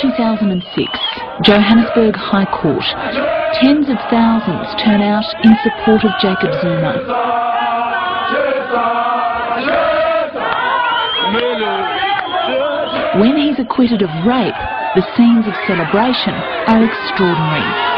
2006, Johannesburg High Court. Tens of thousands turn out in support of Jacob Zuma. When he's acquitted of rape, the scenes of celebration are extraordinary.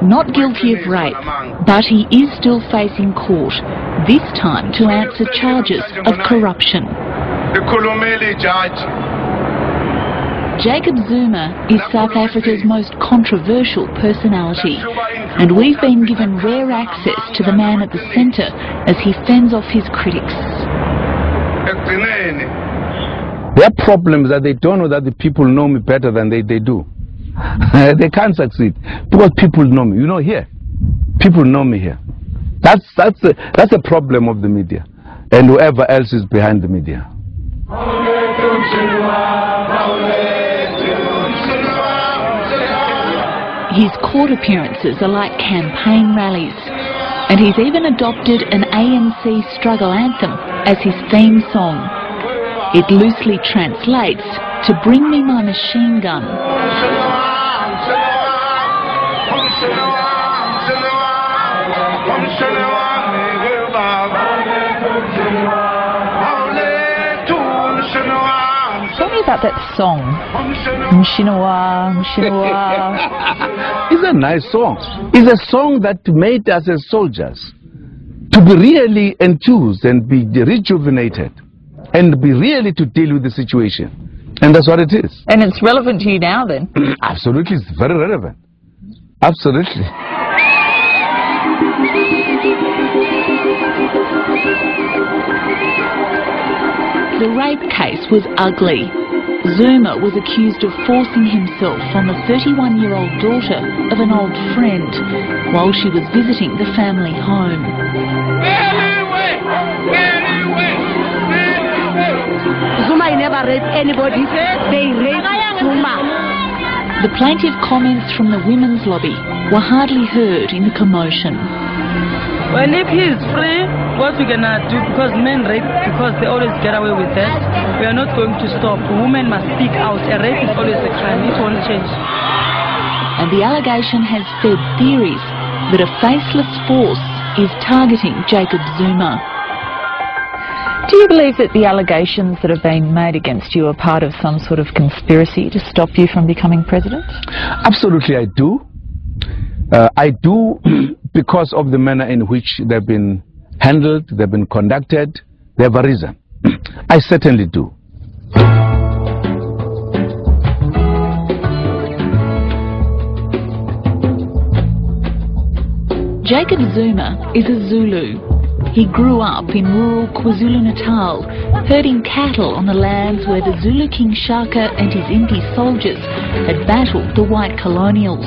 Not guilty of rape, but he is still facing court, this time to answer charges of corruption. Jacob Zuma is South Africa's most controversial personality, and we've been given rare access to the man at the centre as he fends off his critics. Their problem is that they don't know that the people know me better than they do. They can't succeed because people know me. You know, here, people know me here. That's a problem of the media and whoever else is behind the media. His court appearances are like campaign rallies, and he's even adopted an ANC struggle anthem as his theme song. It loosely translates to "Bring me my machine gun." Tell me about that song, Mshinawa, Mshinawa. It's a nice song. It's a song that made us as soldiers to be really enthused and be rejuvenated and be really to deal with the situation. And that's what it is. And it's relevant to you now then? Absolutely, it's very relevant. Absolutely. The rape case was ugly. Zuma was accused of forcing himself on the 31-year-old daughter of an old friend while she was visiting the family home. Zuma never raped anybody. They raped Zuma. The plaintiff comments from the women's lobby were hardly heard in the commotion. Well, if he is free, what we're going to do, because men rape, because they always get away with that, we are not going to stop. Women must speak out. A rape is always a crime. It won't change. And the allegation has fed theories that a faceless force is targeting Jacob Zuma. Do you believe that the allegations that have been made against you are part of some sort of conspiracy to stop you from becoming president? Absolutely, I do. I do because of the manner in which they've been handled, they've been conducted, they have a reason. I certainly do. Jacob Zuma is a Zulu. He grew up in rural KwaZulu-Natal, herding cattle on the lands where the Zulu King Shaka and his impi soldiers had battled the white colonials.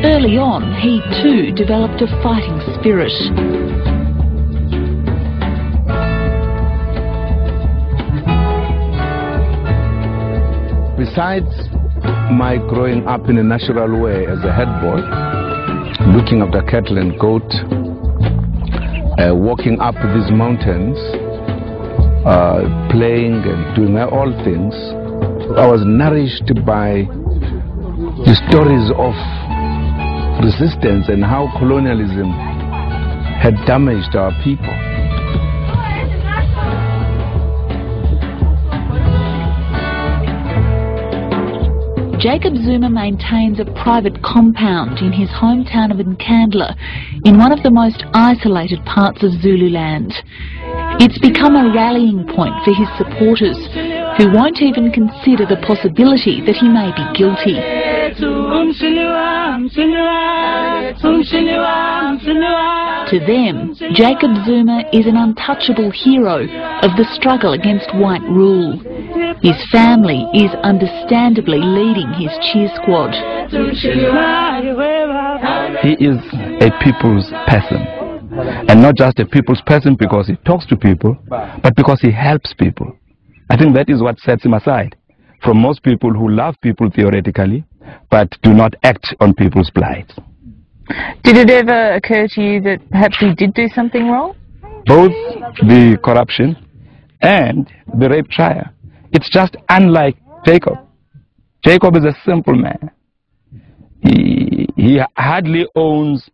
Early on, he too developed a fighting spirit. Besides my growing up in a natural way as a head boy, looking after cattle and goat, walking up these mountains, playing and doing all things, I was nourished by the stories of resistance and how colonialism had damaged our people. Jacob Zuma maintains a private compound in his hometown of Nkandla, in one of the most isolated parts of Zululand. It's become a rallying point for his supporters, who won't even consider the possibility that he may be guilty. To them, Jacob Zuma is an untouchable hero of the struggle against white rule. His family is understandably leading his cheer squad. He is a people's person. and not just a people's person because he talks to people, but because he helps people. I think that is what sets him aside from most people who love people theoretically, but do not act on people's plight. Did it ever occur to you that perhaps he did do something wrong? Both the corruption and the rape trial. It's just unlike Jacob. Jacob is a simple man. He hardly owns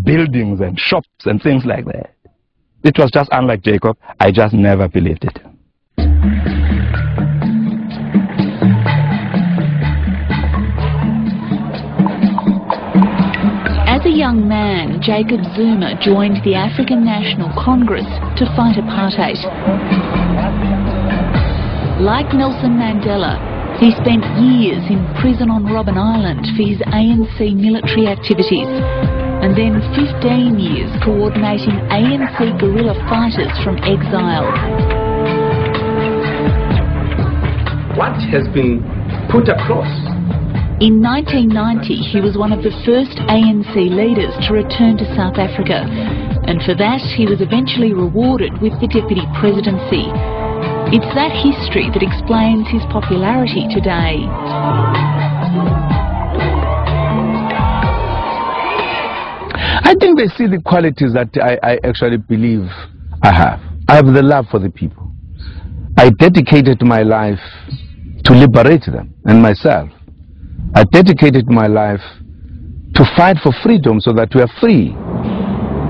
buildings and shops and things like that. It was just unlike Jacob. I just never believed it. As a young man, Jacob Zuma joined the African National Congress to fight apartheid. Like Nelson Mandela, he spent years in prison on Robben Island for his ANC military activities, and then 15 years coordinating ANC guerrilla fighters from exile. What has been put across? In 1990, he was one of the first ANC leaders to return to South Africa, and for that he was eventually rewarded with the deputy presidency. It's that history that explains his popularity today. I think they see the qualities that I actually believe I have. I have the love for the people. I dedicated my life to liberate them and myself. I dedicated my life to fight for freedom so that we are free.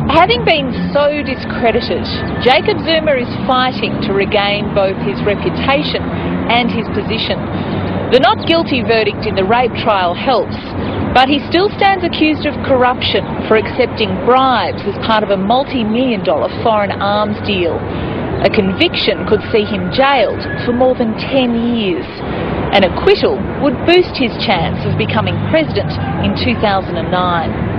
Having been so discredited, Jacob Zuma is fighting to regain both his reputation and his position. The not guilty verdict in the rape trial helps, but he still stands accused of corruption for accepting bribes as part of a multi-million-dollar foreign arms deal. A conviction could see him jailed for more than 10 years. An acquittal would boost his chance of becoming president in 2009.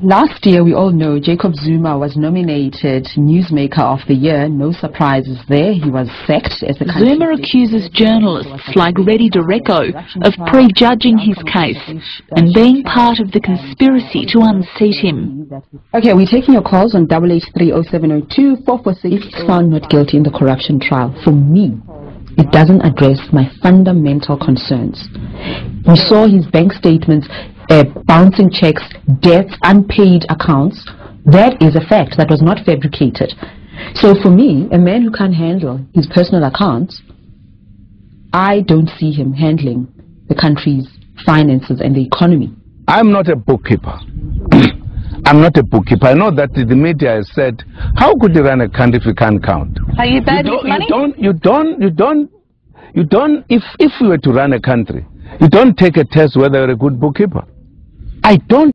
Last year, we all know Jacob Zuma was nominated Newsmaker of the Year. No surprises there. He was sacked as the country. Zuma accuses journalists like Reddy Dureko of prejudging his case and being part of the conspiracy to unseat him. Okay, we're taking your calls on 883-0702 446. If he's found not guilty in the corruption trial, for me, it doesn't address my fundamental concerns. We saw his bank statements, bouncing checks, debts, unpaid accounts. That is a fact that was not fabricated. So for me, a man who can't handle his personal accounts, I don't see him handling the country's finances and the economy. I'm not a bookkeeper. I'm not a bookkeeper. I know that the media has said, how could you run a country if you can't count? Are you bad with money? If we were to run a country, you don't take a test whether you're a good bookkeeper. I don't